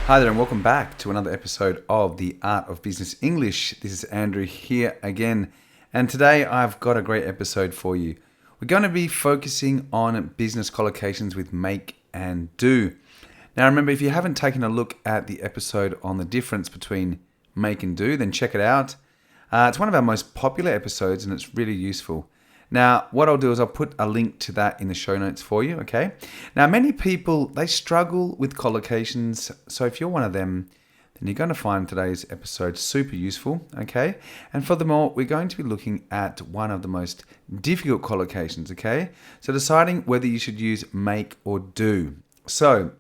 Hi there and welcome back to another episode of The Art of Business English. This is Andrew here again, and today I've got a great episode for you. We're going to be focusing on business collocations with make and do. Now remember, if you haven't taken a look at the episode on the difference between make and do, then check it out. It's one of our most popular episodes and it's really useful. Now, what I'll do is I'll put a link to that in the show notes for you, okay? Now, many people, they struggle with collocations, so if you're one of them, then you're going to find today's episode super useful, okay? And furthermore, we're going to be looking at one of the most difficult collocations, okay? So deciding whether you should use make or do. So,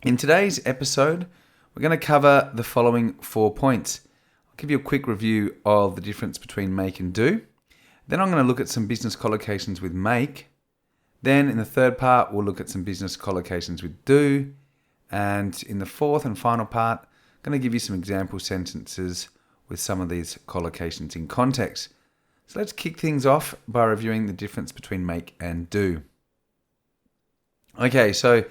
in today's episode, we're going to cover the following 4 points. I'll give you a quick review of the difference between make and do. Then I'm going to look at some business collocations with make. Then in the third part, we'll look at some business collocations with do. And in the fourth and final part, I'm going to give you some example sentences with some of these collocations in context. So let's kick things off by reviewing the difference between make and do. Okay, so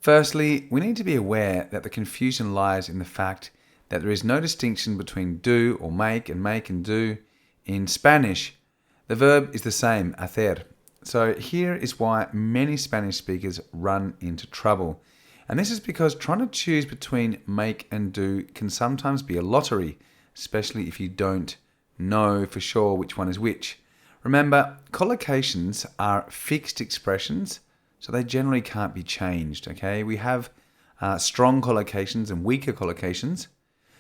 firstly, we need to be aware that the confusion lies in the fact that there is no distinction between do or make and do. In Spanish, the verb is the same, hacer. So here is why many Spanish speakers run into trouble. And this is because trying to choose between make and do can sometimes be a lottery, especially if you don't know for sure which one is which. Remember, collocations are fixed expressions, so they generally can't be changed, okay? We have strong collocations and weaker collocations.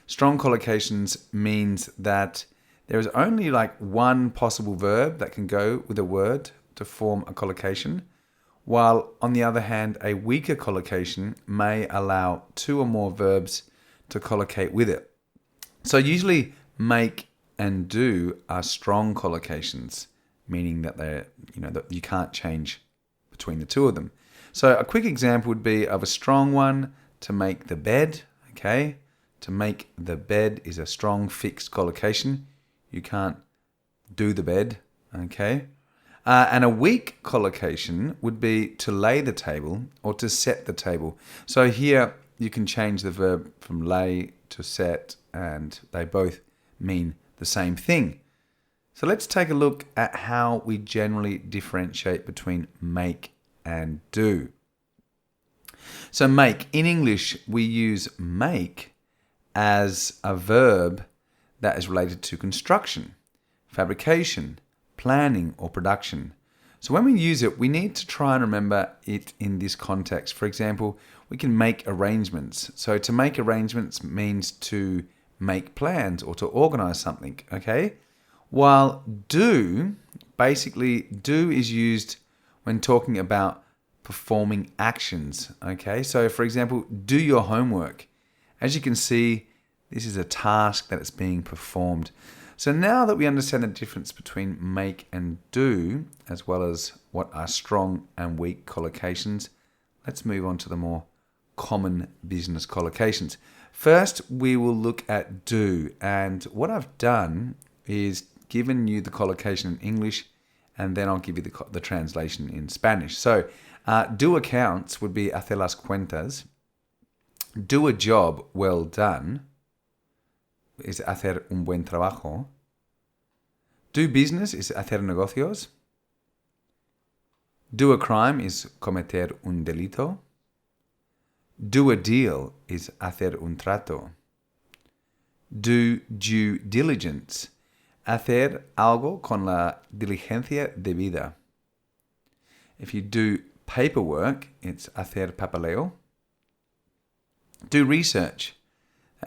Strong collocations means that there is only like one possible verb that can go with a word to form a collocation, while on the other hand, a weaker collocation may allow two or more verbs to collocate with it. So usually make and do are strong collocations, meaning that that you can't change between the two of them. So a quick example would be of a strong one: to make the bed, okay? To make the bed is a strong fixed collocation. You can't do the bed, okay? And a weak collocation would be to lay the table or to set the table. So here you can change the verb from lay to set, and they both mean the same thing. So let's take a look at how we generally differentiate between make and do. So make, in English, we use make as a verb that is related to construction, fabrication, planning, or production. So when we use it, we need to try and remember it in this context. For example, we can make arrangements. So to make arrangements means to make plans or to organize something, okay? While do is used when talking about performing actions, okay? So for example, do your homework. As you can see, this is a task that is being performed. So now that we understand the difference between make and do, as well as what are strong and weak collocations, let's move on to the more common business collocations. First, we will look at do. And what I've done is given you the collocation in English, and then I'll give you the translation in Spanish. So do accounts would be hacer las cuentas. Do a job well done is hacer un buen trabajo. Do business is hacer negocios. Do a crime is cometer un delito. Do a deal is hacer un trato. Do due diligence, hacer algo con la diligencia debida. If you do paperwork, it's hacer papeleo. Do research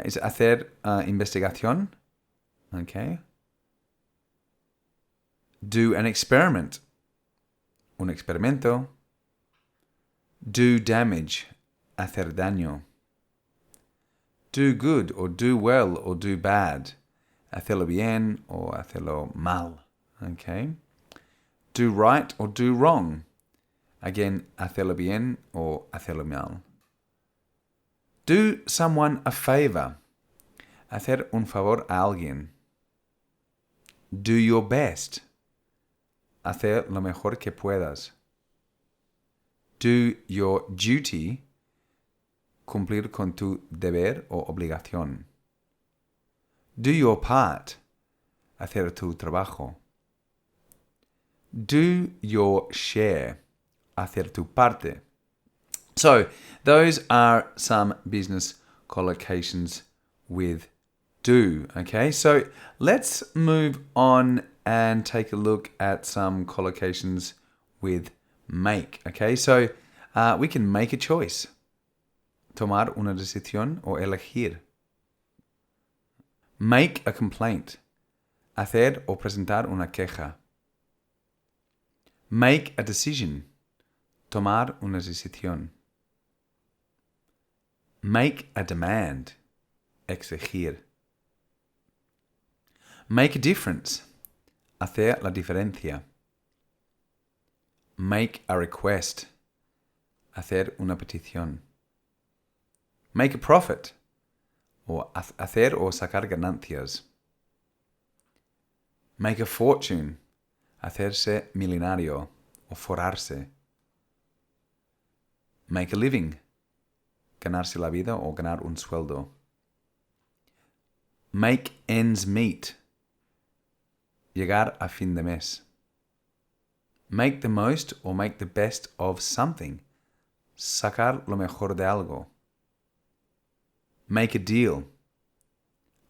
is hacer investigación, okay? Do an experiment, un experimento. Do damage, hacer daño. Do good or do well or do bad, hacerlo bien or hacerlo mal, okay? Do right or do wrong, again, hacerlo bien or hacerlo mal. Do someone a favor, hacer un favor a alguien. Do your best, hacer lo mejor que puedas. Do your duty cumplir con tu deber o obligación. Do your part, hacer tu trabajo. Do your share, hacer tu parte. So, those are some business collocations with do, okay? So, let's move on and take a look at some collocations with make, okay? So, we can make a choice. Tomar una decisión o elegir. Make a complaint. Hacer o presentar una queja. Make a decision. Tomar una decisión. Make a demand. Exigir. Make a difference. Hacer la diferencia. Make a request. Hacer una petición. Make a profit. O hacer o sacar ganancias. Make a fortune. Hacerse millonario o forrarse. Make a living. Ganarse la vida o ganar un sueldo. Make ends meet. Llegar a fin de mes. Make the most or make the best of something. Sacar lo mejor de algo. Make a deal.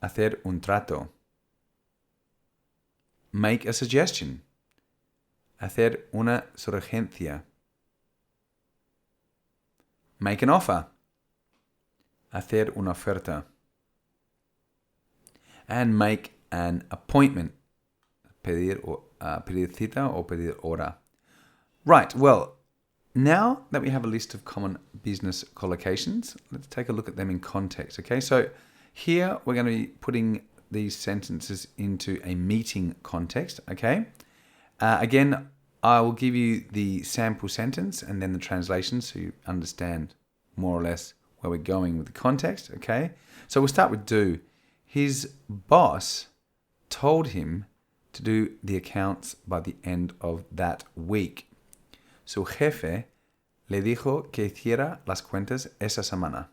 Hacer un trato. Make a suggestion. Hacer una sugerencia. Make an offer. Hacer una oferta. And make an appointment. Pedir cita o pedir hora. Right, well, now that we have a list of common business collocations, let's take a look at them in context, okay? So here we're going to be putting these sentences into a meeting context, okay? Again, I will give you the sample sentence and then the translation so you understand more or less where we're going with the context, okay? So we'll start with do. His boss told him to do the accounts by the end of that week. Su jefe le dijo que hiciera las cuentas esa semana.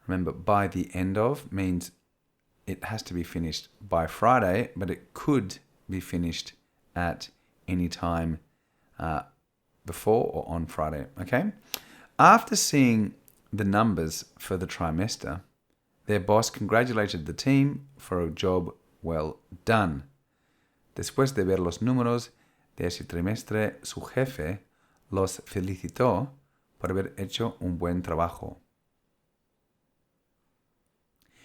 Remember, by the end of means it has to be finished by Friday, but it could be finished at any time before or on Friday, okay? After seeing the numbers for the trimester, their boss congratulated the team for a job well done. Después de ver los números de ese trimestre, su jefe los felicitó por haber hecho un buen trabajo.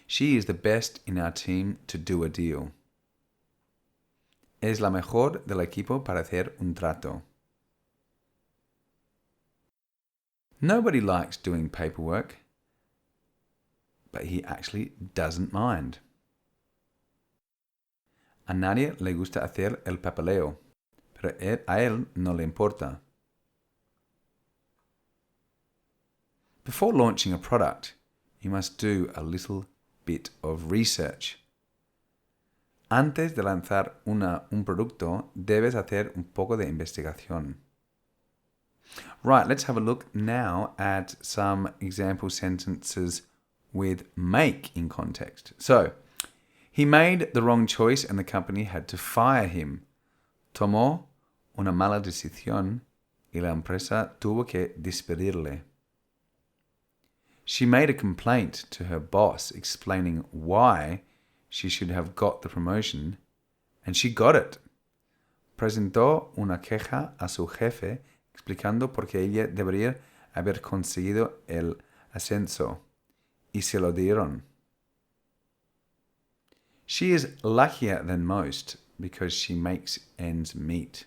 She is the best in our team to do a deal. Es la mejor del equipo para hacer un trato. Nobody likes doing paperwork, but he actually doesn't mind. A nadie le gusta hacer el papeleo, pero a él no le importa. Before launching a product, you must do a little bit of research. Antes de lanzar un producto, debes hacer un poco de investigación. Right, let's have a look now at some example sentences with make in context. So, he made the wrong choice and the company had to fire him. Tomó una mala decisión y la empresa tuvo que despedirle. She made a complaint to her boss explaining why she should have got the promotion, and she got it. Presentó una queja a su jefe explicando por qué ella debería haber conseguido el ascenso, y se lo dieron. She is luckier than most because she makes ends meet.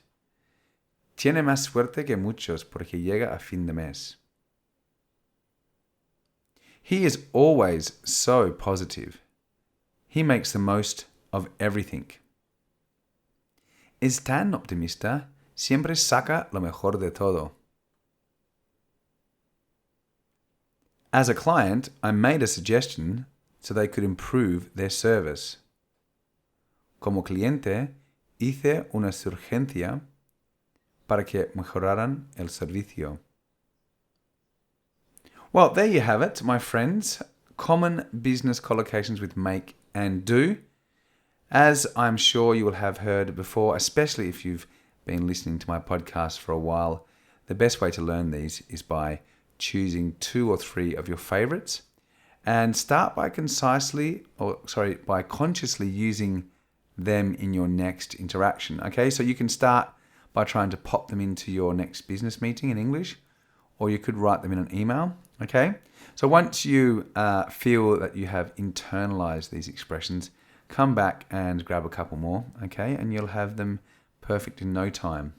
Tiene más suerte que muchos porque llega a fin de mes. He is always so positive. He makes the most of everything. Es tan optimista, siempre saca lo mejor de todo. As a client, I made a suggestion so they could improve their service. Como cliente, hice una sugerencia para que mejoraran el servicio. Well, there you have it, my friends. Common business collocations with make and do. As I'm sure you will have heard before, especially if you've been listening to my podcast for a while, the best way to learn these is by choosing 2 or 3 of your favorites and start by consciously using them in your next interaction. Okay, so you can start by trying to pop them into your next business meeting in English, or you could write them in an email. Okay, so once you feel that you have internalized these expressions, come back and grab a couple more, okay, and you'll have them perfect in no time.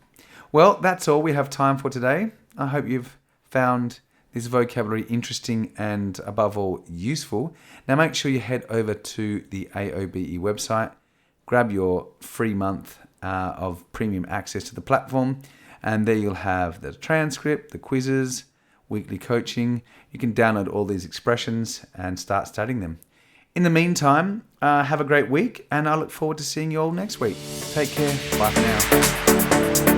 Well, that's all we have time for today. I hope you've found this vocabulary interesting and, above all, useful. Now make sure you head over to the AOBE website, grab your free month of premium access to the platform, and there you'll have the transcript, the quizzes, weekly coaching. You can download all these expressions and start studying them. In the meantime, have a great week, and I look forward to seeing you all next week. Take care. Bye for now.